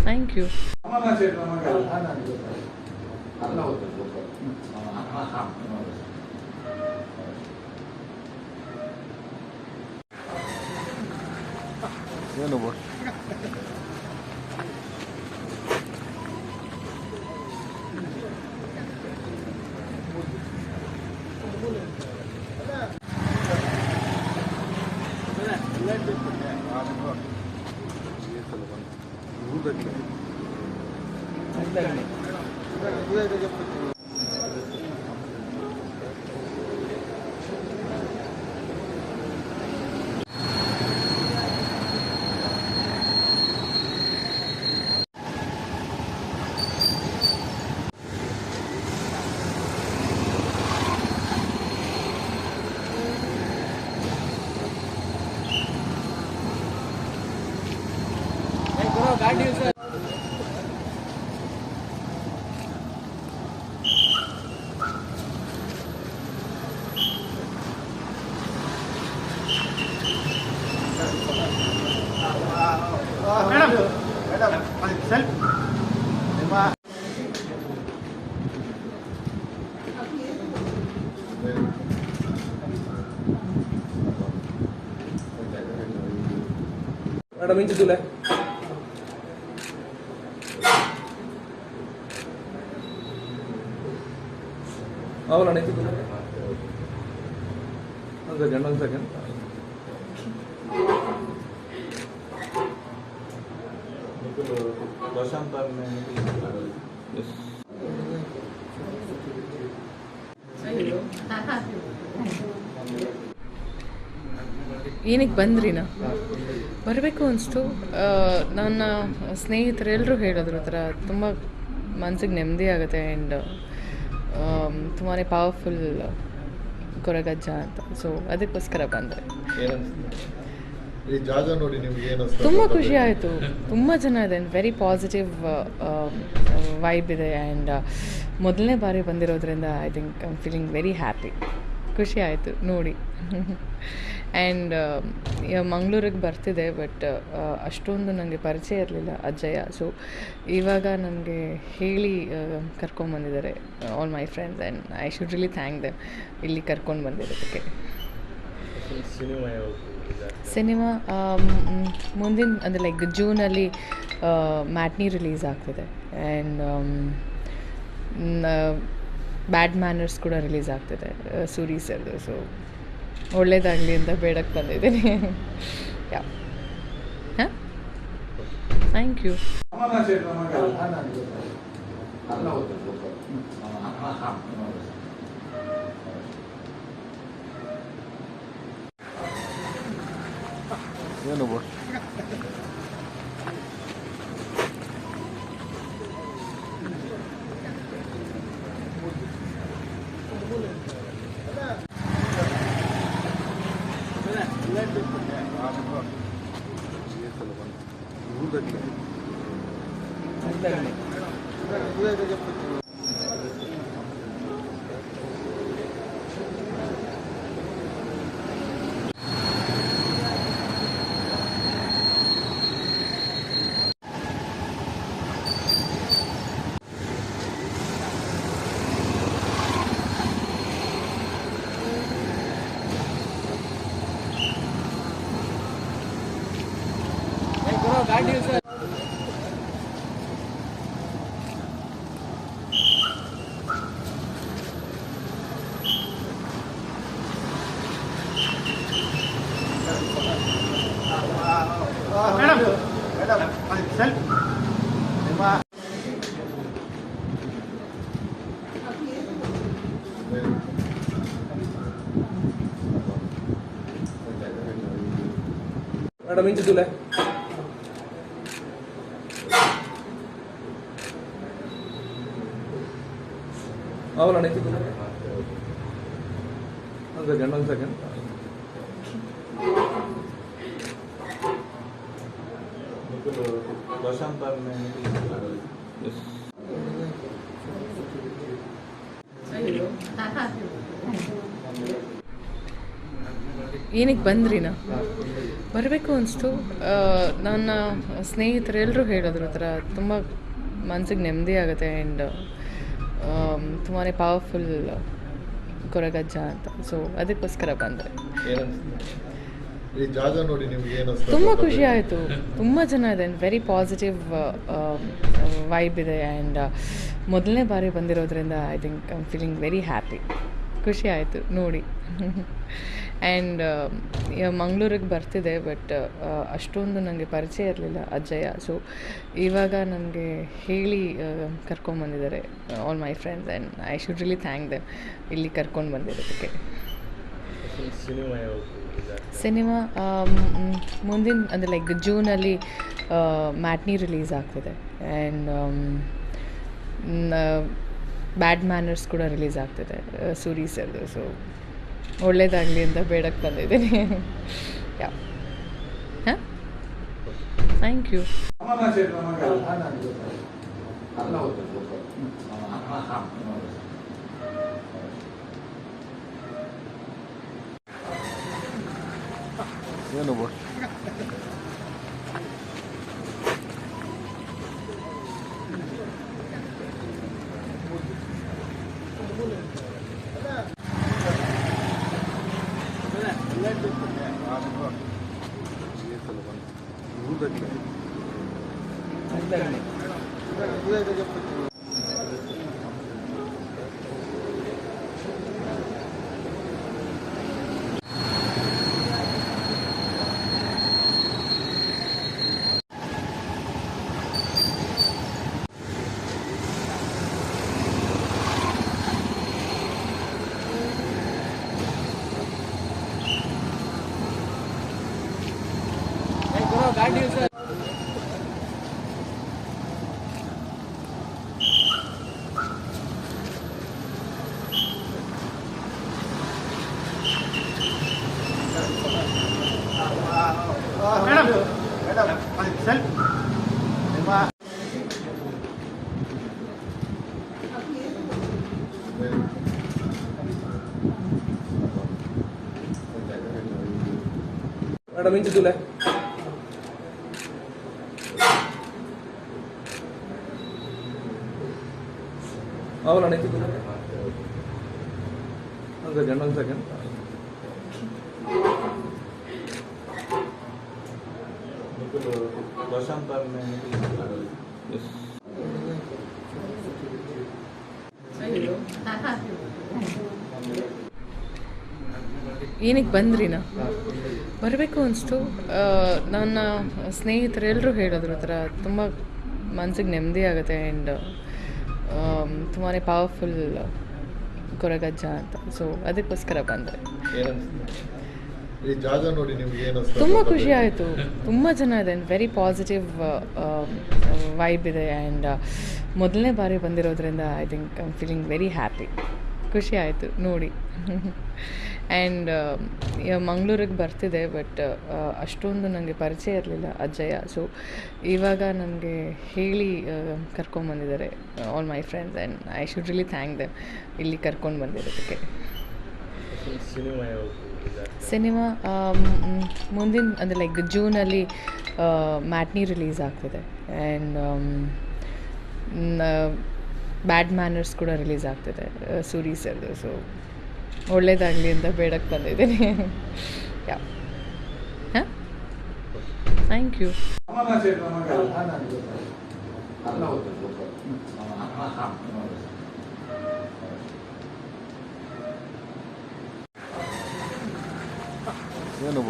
ಥ್ಯಾಂಕ್ ಯು. ಏನು ಬೋಸ್ मॅडम इंच तुला आवला नाही तुला ಒಂದು ಸೆಕೆಂಡ್ ಏನಕ್ಕೆ ಬಂದ್ರಿನಾ ಬರಬೇಕು ಅನಿಸ್ತು. ನನ್ನ ಸ್ನೇಹಿತರೆಲ್ಲರೂ ಹೇಳಿದ್ರು ಥರ ತುಂಬ ಮನಸ್ಸಿಗೆ ನೆಮ್ಮದಿ ಆಗುತ್ತೆ, ಆ್ಯಂಡ್ ತುಂಬಾ ಪವರ್ಫುಲ್ ಕೊರಗಜ್ಜ ಅಂತ. ಸೊ ಅದಕ್ಕೋಸ್ಕರ ಬಂದರೆ ಈ ಜಾಗ ನೋಡಿ ನಿಮ್ಗೆ ಏನು ಅನ್ಸ್ತು? ತುಂಬ ಖುಷಿ ಆಯಿತು, ತುಂಬ ಚೆನ್ನಾಗಿದೆ, ವೆರಿ ಪಾಸಿಟಿವ್ ವೈಬ್ ಇದೆ. ಆ್ಯಂಡ್ ಮೊದಲನೇ ಬಾರಿ ಬಂದಿರೋದ್ರಿಂದ I think I am feeling very happy. ಖುಷಿ ಆಯಿತು ನೋಡಿ. ಆ್ಯಂಡ್ ಮಂಗಳೂರಿಗೆ ಬರ್ತಿದೆ, ಬಟ್ ಅಷ್ಟೊಂದು ನನಗೆ ಪರಿಚಯ ಇರಲಿಲ್ಲ ಅಜ್ಜಯ್ಯ. ಸೊ ಇವಾಗ ನನಗೆ ಹೇಳಿ ಕರ್ಕೊಂಬಂದಿದ್ದಾರೆ all my friends, and I should really thank them ಇಲ್ಲಿ ಕರ್ಕೊಂಡು ಬಂದಿರೋದಕ್ಕೆ. ಸಿನಿಮಾ ಮುಂದಿನ ಅಂದರೆ ಲೈಕ್ ಜೂನಲ್ಲಿ ಮ್ಯಾಟ್ನಿ ರಿಲೀಸ್ ಆಗ್ತಿದೆ, ಆ್ಯಂಡ್ ಬ್ಯಾಡ್ ಮ್ಯಾನರ್ಸ್ ಕೂಡ ರಿಲೀಸ್ ಆಗ್ತಿದೆ ಸೂರಿ ಸರ್ದು. ಸೊ ಒಳ್ಳೇದಾಗಲಿ ಅಂತ ಬೇಡಕ್ಕೆ ಬಂದಿದ್ದೀನಿ. ಯಾ ಹಾಂ, ಥ್ಯಾಂಕ್ ಯು. ಏನು ಬೋಸ್ ಮಿಂಚಿದ್ದುಲೆ ಅವಲ್ಲ ನಿಂತಿದ್ದುಲೆ ಒಂದು ಸೆಕೆಂಡ್ ಪ್ರಶಾಂತ್ ಎಸ್ ಏನಕ್ಕೆ ಬಂದ್ರಿನಾ ಬರಬೇಕು ಅನಿಸ್ತು. ನನ್ನ ಸ್ನೇಹಿತರೆಲ್ಲರೂ ಹೇಳಿದ್ರು ಥರ ತುಂಬ ಮನಸ್ಸಿಗೆ ನೆಮ್ಮದಿ ಆಗುತ್ತೆ ಆ್ಯಂಡ್ ತುಂಬಾ ಪವರ್ಫುಲ್ ಕೊರಗಜ್ಜ ಅಂತ. ಸೊ ಅದಕ್ಕೋಸ್ಕರ ಬಂದೆ. ಈ ಜಾಗ ನೋಡಿ ನಿಮ್ಗೆ ಏನು ಅನ್ಸ್ತು? ತುಂಬ ಖುಷಿ ಆಯಿತು. ತುಂಬ ಚೆನ್ನಾಗಿದೆ, ವೆರಿ ಪಾಸಿಟಿವ್ ವೈಬ್ ಇದೆ ಆ್ಯಂಡ್ ಮೊದಲನೇ ಬಾರಿ ಬಂದಿರೋದ್ರಿಂದ I think I am feeling very happy. ಖುಷಿ ಆಯಿತು ನೋಡಿ. ಆ್ಯಂಡ್ ಮಂಗಳೂರಿಗೆ ಬರ್ತಿದೆ, ಬಟ್ ಅಷ್ಟೊಂದು ನನಗೆ ಪರಿಚಯ ಇರಲಿಲ್ಲ ಅಜ್ಜಯ್ಯ. ಸೊ ಇವಾಗ ನನಗೆ ಹೇಳಿ ಕರ್ಕೊಂಡ್ಬಂದಿದ್ದಾರೆ all my friends, and I should really thank them ಇಲ್ಲಿ ಕರ್ಕೊಂಡು ಬಂದಿರೋದಕ್ಕೆ. ಸಿನಿಮಾ ಮುಂದಿನ ಅಂದರೆ ಲೈಕ್ ಜೂನಲ್ಲಿ ಮ್ಯಾಟ್ನಿ ರಿಲೀಸ್ ಆಗ್ತಿದೆ ಆ್ಯಂಡ್ ಬ್ಯಾಡ್ ಮ್ಯಾನರ್ಸ್ ಕೂಡ ರಿಲೀಸ್ ಆಗ್ತಿದೆ ಸೂರಿ ಸರ್ದು. ಸೊ ಒಳ್ಳೇದಾಗಲಿ ಅಂತ ಬೇಡಕ್ಕೆ ಬಂದಿದ್ದೀನಿ. ಯಾ ಹಾಂ, ಥ್ಯಾಂಕ್ ಯು. ಏನು ಮೇಡಮ್ ಮಿಂಚಿದ್ದುಲೆ ಅವಲ್ಲ ನಿಂತಿದ್ದುಲೆ ಒಂದು ಸೆಕೆಂಡ್ ಪ್ರಶಾಂತ್ ಎಸ್ ಏನಕ್ಕೆ ಬಂದ್ರಿನಾ ಬರಬೇಕು ಅನಿಸ್ತು. ನನ್ನ ಸ್ನೇಹಿತರೆಲ್ಲರೂ ಹೇಳಿದ್ರು ಥರ ತುಂಬ ಮನಸ್ಸಿಗೆ ನೆಮ್ಮದಿ ಆಗುತ್ತೆ ಆ್ಯಂಡ್ ತುಂಬಾ ಪವರ್ಫುಲ್ ಕೊರಗಜ್ಜ ಅಂತ. ಸೊ ಅದಕ್ಕೋಸ್ಕರ ಬಂದೆ. ಈ ಜಾಗ ನೋಡಿ ನಿಮ್ಗೆ ಏನು ಅನ್ಸ್ತು? ತುಂಬ ಖುಷಿ ಆಯಿತು. ತುಂಬ ಚೆನ್ನಾಗಿದೆ, ವೆರಿ ಪಾಸಿಟಿವ್ ವೈಬ್ ಇದೆ ಆ್ಯಂಡ್ ಮೊದಲನೇ ಬಾರಿ ಬಂದಿರೋದ್ರಿಂದ I think I am feeling very happy. ಖುಷಿ ಆಯಿತು ನೋಡಿ. ಆ್ಯಂಡ್ ಮಂಗಳೂರಿಗೆ ಬರ್ತಿದೆ, ಬಟ್ ಅಷ್ಟೊಂದು ನನಗೆ ಪರಿಚಯ ಇರಲಿಲ್ಲ ಅಜ್ಜಯ್ಯ. ಸೊ ಇವಾಗ ನನಗೆ ಹೇಳಿ ಕರ್ಕೊಂಡ್ಬಂದಿದ್ದಾರೆ all my friends, and I should really thank them ಇಲ್ಲಿ ಕರ್ಕೊಂಡು ಬಂದಿರೋದಕ್ಕೆ. ಸಿನಿಮಾ ಮುಂದಿನ ಅಂದರೆ ಲೈಕ್ ಜೂನಲ್ಲಿ ಮ್ಯಾಟ್ನಿ ರಿಲೀಸ್ ಆಗ್ತಿದೆ ಆ್ಯಂಡ್ ಬ್ಯಾಡ್ ಮ್ಯಾನರ್ಸ್ ಕೂಡ ರಿಲೀಸ್ ಆಗ್ತಿದೆ ಸೂರಿ ಸರ್ದು. ಸೊ ಒಳ್ಳೇದಾಗಲಿ ಅಂತ ಬೇಡಕ್ಕೆ ಬಂದಿದ್ದೀನಿ. ಯಾ ಹಾಂ, ಥ್ಯಾಂಕ್ ಯು. ಏನು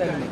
second.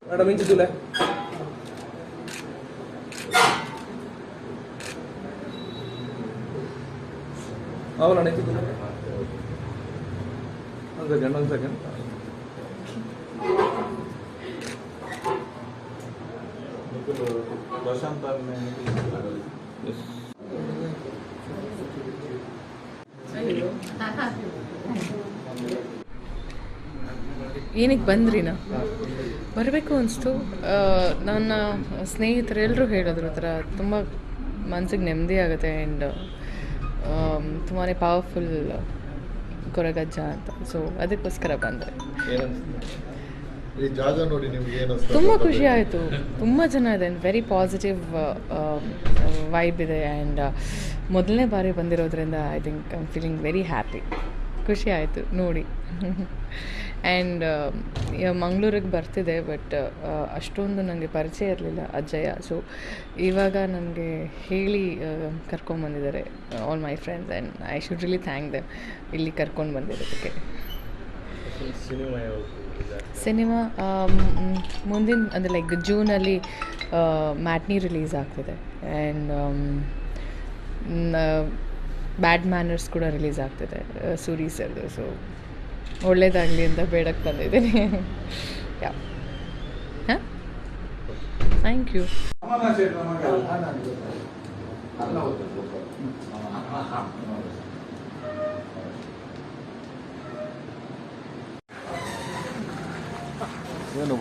Madam, inch tule. One second. Yes. ಏನಕ್ಕೆ ಬಂದ್ರಿನಾ ಬರಬೇಕು ಅನಿಸ್ತು. ನನ್ನ ಸ್ನೇಹಿತರೆಲ್ಲರೂ ಹೇಳಿದ್ರು ಆ ಥರ ತುಂಬ ಮನಸ್ಸಿಗೆ ನೆಮ್ಮದಿ ಆಗುತ್ತೆ ಆ್ಯಂಡ್ ತುಂಬಾ ಪವರ್ಫುಲ್ ಕೊರಗಜ್ಜ ಅಂತ. ಸೊ ಅದಕ್ಕೋಸ್ಕರ ಬಂದೆ. ಈ ಜಾಗ ನೋಡಿ ನಿಮ್ಗೆ ಏನು ಅನ್ಸ್ತು? ತುಂಬ ಖುಷಿ ಆಯಿತು. ತುಂಬ ಚೆನ್ನಾಗಿದೆ ಆ್ಯಂಡ್ ವೆರಿ ಪಾಸಿಟಿವ್ ವೈಬ್ ಇದೆ ಆ್ಯಂಡ್ ಮೊದಲನೇ ಬಾರಿ ಬಂದಿರೋದ್ರಿಂದ I think I am feeling very happy. ಖುಷಿ ಆಯಿತು ನೋಡಿ. ಆ್ಯಂಡ್ ಮಂಗಳೂರಿಗೆ ಬರ್ತಿದೆ, ಬಟ್ ಅಷ್ಟೊಂದು ನನಗೆ ಪರಿಚಯ ಇರಲಿಲ್ಲ ಅಜ್ಜಯ್ಯ. ಸೊ ಇವಾಗ ನನಗೆ ಹೇಳಿ ಕರ್ಕೊಂಡ್ಬಂದಿದ್ದಾರೆ all my friends and I should really thank them ಇಲ್ಲಿ ಕರ್ಕೊಂಡು ಬಂದಿರೋದಕ್ಕೆ. ಸಿನಿಮಾ ಮುಂದಿನ ಅಂದರೆ ಲೈಕ್ ಜೂನಲ್ಲಿ ಮ್ಯಾಟ್ನಿ ರಿಲೀಸ್ ಆಗ್ತಿದೆ ಆ್ಯಂಡ್ ಬ್ಯಾಡ್ ಮ್ಯಾನರ್ಸ್ ಕೂಡ ರಿಲೀಸ್ ಆಗ್ತಿದೆ ಸೂರಿ ಸರ್ದು. ಸೊ ಒಳ್ಳೇದಾಗಲಿ ಅಂತ ಬೇಡಕ್ಕೆ ಬಂದಿದ್ದೀನಿ. ಯಾ ಹಾಂ, ಥ್ಯಾಂಕ್ ಯು. ಏನು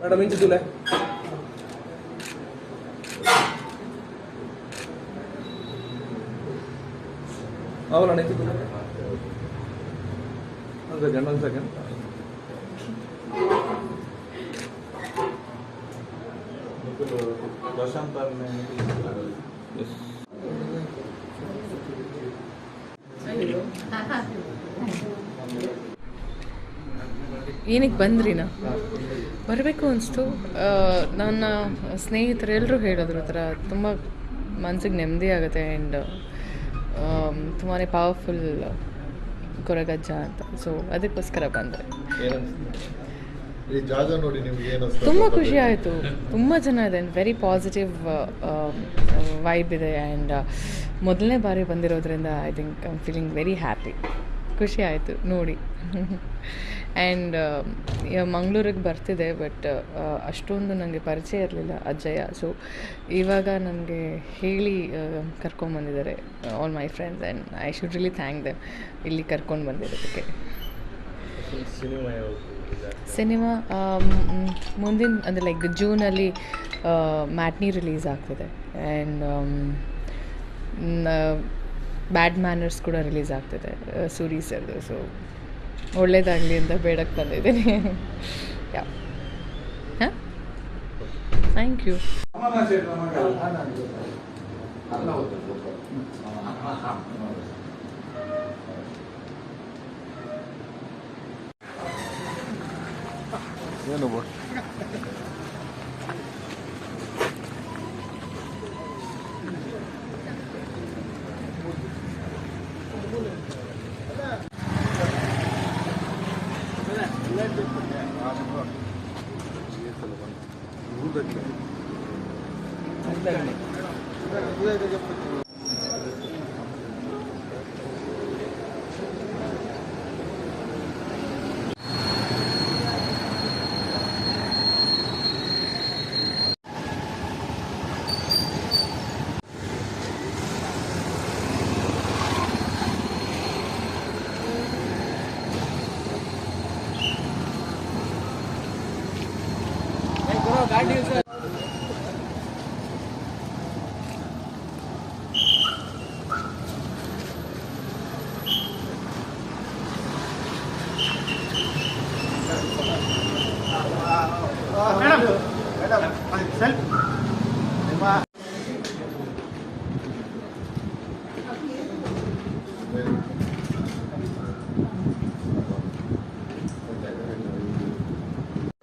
Madam, inch tule. One second. Yes. ಏನಕ್ಕೆ ಬಂದ್ರಿನಾ ಬರಬೇಕು ಅನಿಸ್ತು. ನನ್ನ ಸ್ನೇಹಿತರೆಲ್ಲರೂ ಹೇಳಿದ್ರು ಆ ಥರ ತುಂಬ ಮನಸ್ಸಿಗೆ ನೆಮ್ಮದಿ ಆಗುತ್ತೆ ಆ್ಯಂಡ್ ತುಂಬಾ ಪವರ್ಫುಲ್ ಕೊರಗಜ್ಜ ಅಂತ. ಸೊ ಅದಕ್ಕೋಸ್ಕರ ಬಂದೆ. ಈ ಜಾಗ ನೋಡಿ ನಿಮ್ಗೆ ಏನು ಅನ್ಸ್ತು? ತುಂಬ ಖುಷಿ ಆಯಿತು. ತುಂಬ ಚೆನ್ನಾಗಿದೆ ಆ್ಯಂಡ್ ವೆರಿ ಪಾಸಿಟಿವ್ ವೈಬ್ ಇದೆ ಆ್ಯಂಡ್ ಮೊದಲನೇ ಬಾರಿ ಬಂದಿರೋದ್ರಿಂದ I think I am feeling very happy. ಖುಷಿ ಆಯಿತು ನೋಡಿ. ಆ್ಯಂಡ್ ಮಂಗಳೂರಿಗೆ ಬರ್ತಿದೆ, ಬಟ್ ಅಷ್ಟೊಂದು ನನಗೆ ಪರಿಚಯ ಇರಲಿಲ್ಲ ಅಜ್ಜಯ್ಯ. ಸೊ ಇವಾಗ ನನಗೆ ಹೇಳಿ ಕರ್ಕೊಂಬಂದಿದ್ದಾರೆ all my friends, and I should really thank them ಇಲ್ಲಿ ಕರ್ಕೊಂಡು ಬಂದಿರೋದಕ್ಕೆ. ಸಿನಿಮಾ ಮುಂದಿನ ಅಂದರೆ ಲೈಕ್ ಜೂನಲ್ಲಿ ಮ್ಯಾಟ್ನಿ ರಿಲೀಸ್ ಆಗ್ತಿದೆ, ಆ್ಯಂಡ್ ಬ್ಯಾಡ್ ಮ್ಯಾನರ್ಸ್ ಕೂಡ ರಿಲೀಸ್ ಆಗ್ತಿದೆ ಸೂರಿ ಸರ್ದು. ಸೊ ಒಳ್ಳೇದಾಗಲಿ ಅಂತ ಬೇಡಕ್ಕೆ ಬಂದಿದ್ದೀನಿ. ಯಾ ಹಾಂ, ಥ್ಯಾಂಕ್ ಯು. ಏನು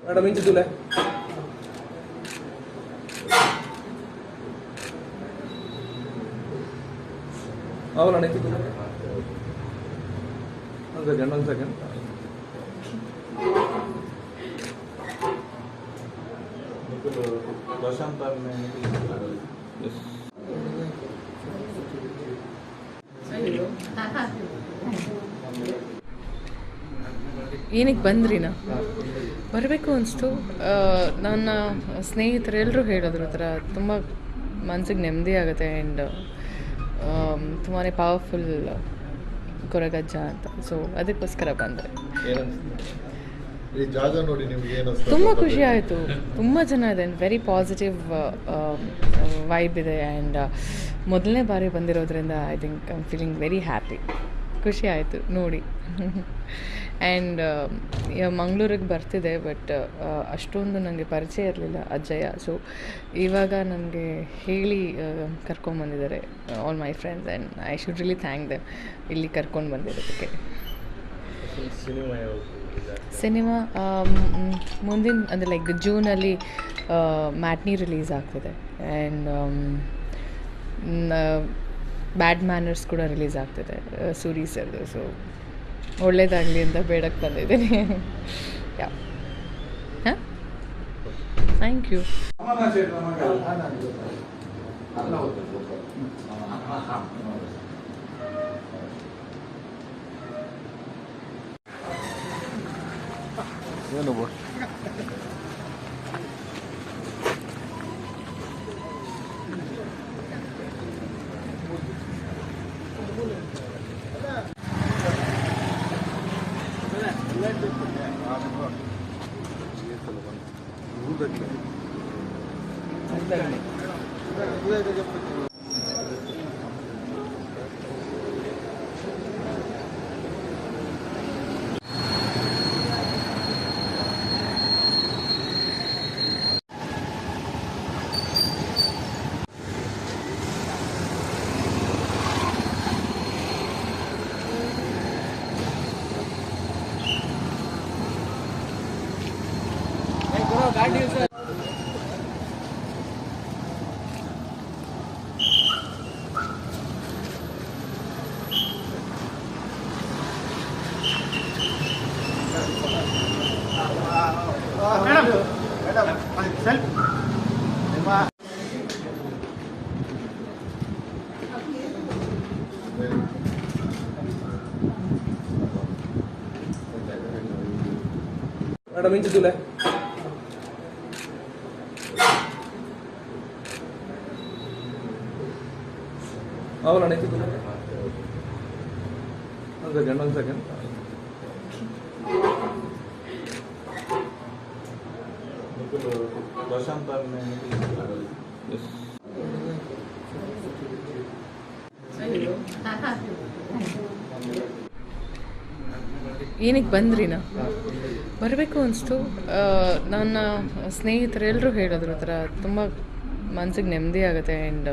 मॅडम इंच तुला ಅವಲ್ಲ ಇಂಚು ತುಲೆ ಒಂದು ಸೆಕೆಂಡ್ ಏನಕ್ಕೆ ಬಂದ್ರಿನಾ ಬರಬೇಕು ಅನಿಸ್ತು. ನನ್ನ ಸ್ನೇಹಿತರೆಲ್ಲರೂ ಹೇಳಿದ್ರು ಥರ ತುಂಬ ಮನಸ್ಸಿಗೆ ನೆಮ್ಮದಿ ಆಗುತ್ತೆ, ಆ್ಯಂಡ್ ತುಂಬಾ ಪವರ್ಫುಲ್ ಕೊರಗಜ್ಜ ಅಂತ. ಸೊ ಅದಕ್ಕೋಸ್ಕರ ಬಂದರೆ ಈ ಜಾಗ ನೋಡಿ ನಿಮ್ಗೆ ಏನು ತುಂಬ ಖುಷಿ ಆಯಿತು. ತುಂಬ ಚೆನ್ನಾಗಿದೆ, ವೆರಿ ಪಾಸಿಟಿವ್ ವೈಬ್ ಇದೆ, ಆ್ಯಂಡ್ ಮೊದಲನೇ ಬಾರಿ ಬಂದಿರೋದ್ರಿಂದ I think I am feeling very happy. ಖುಷಿ ಆಯಿತು ನೋಡಿ. ಆ್ಯಂಡ್ ಮಂಗಳೂರಿಗೆ ಬರ್ತಿದೆ, ಬಟ್ ಅಷ್ಟೊಂದು ನನಗೆ ಪರಿಚಯ ಇರಲಿಲ್ಲ ಅಜ್ಜಯ್ಯ. ಸೊ ಇವಾಗ ನನಗೆ ಹೇಳಿ ಕರ್ಕೊಂಬಂದಿದ್ದಾರೆ all my friends, and I should really thank them ಇಲ್ಲಿ ಕರ್ಕೊಂಡು ಬಂದಿರೋದಕ್ಕೆ. ಸಿನಿಮಾ ಮುಂದಿನ ಅಂದರೆ ಲೈಕ್ ಜೂನಲ್ಲಿ ಮ್ಯಾಟ್ನಿ ರಿಲೀಸ್ ಆಗ್ತಿದೆ, ಆ್ಯಂಡ್ ಬ್ಯಾಡ್ ಮ್ಯಾನರ್ಸ್ ಕೂಡ ರಿಲೀಸ್ ಆಗ್ತಿದೆ ಸೂರಿ ಸರ್ದು. ಸೊ ಒಳ್ಳೇದಾಗಲಿ ಅಂತ ಬೇಡಕ್ಕೆ ಬಂದಿದ್ದೀನಿ. ಯಾ ಹಾಂ, ಥ್ಯಾಂಕ್ ಯು. ಏನು ಮೇಡಮ್ ಇಂಚು ತುಲೆ ಅವಲಣ್ಣ ಇಂಚು ತುಲೆ ಒಂದು ಸೆಕೆಂಡ್ ಪ್ರಶಾಂತ್ ಎಸ್ ಏನಕ್ಕೆ ಬಂದ್ರಿನಾ ಬರಬೇಕು ಅನಿಸ್ತು. ನನ್ನ ಸ್ನೇಹಿತರೆಲ್ಲರೂ ಹೇಳಿದ್ರು ಆ ಥರ ತುಂಬ ಮನಸ್ಸಿಗೆ ನೆಮ್ಮದಿ ಆಗುತ್ತೆ ಆ್ಯಂಡ್